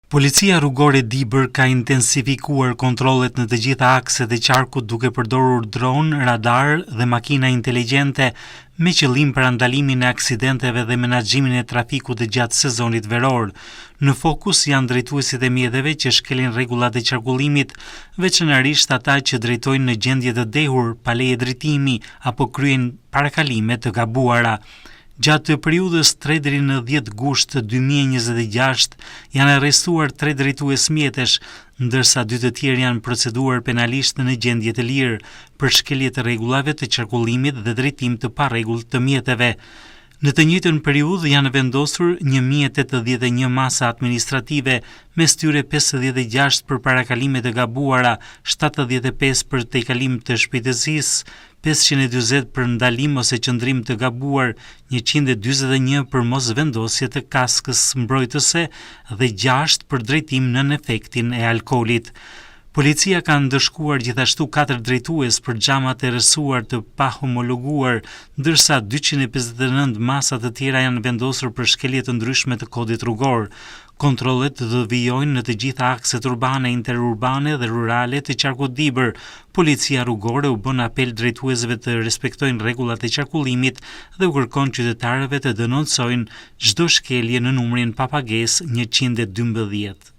Policia rrugore Dibër ka intensifikuar kontrollet në të gjitha akset e qarkut duke përdorur dron, radar dhe makina inteligjente me qëllim për ndalimin e aksidenteve dhe menaxhimin e trafikut gjatë sezonit veror. Në fokus janë drejtuesit e mjeteve që shkelin rregullat e qarkullimit, veçanërisht ata që drejtojnë në gjendje të dehur, pa leje drejtimi apo kryejnë parakalime të gabuara. Gjatë periudhës 3 deri në 10 gusht 2026 janë arrestuar 3 drejtues mjetesh, ndërsa 2 të tjerë janë proceduar penalisht në gjendje të lirë për shkelje të rregullave të qarkullimit dhe drejtim të parregullt të mjeteve. Në të njëjtën periudhë janë vendosur 1081 masa administrative, mes tyre 56 për parakalime të gabuara, 75 për tejkalim të shpejtësisë, 540 për ndalim ose qëndrim të gabuar, 141 për mosvendosje të kaskës mbrojtëse dhe 6 për drejtim nën efektin e alkoolit. Policia ka ndëshkuar gjithashtu 4 drejtues për xhamat e rrësuar të pahomologuar, ndërsa 259 masa të tjera janë vendosur për shkelje të ndryshme të kodit rrugor. Kontrollet do vijojnë në të gjitha akset urbane, interurbane dhe rurale të qarkut Dibër. Policia rrugore u bën apel drejtuesve të respektojnë rregullat e qarkullimit dhe u kërkon qytetarëve të denoncojnë çdo shkelje në numrin pa pagesë 112.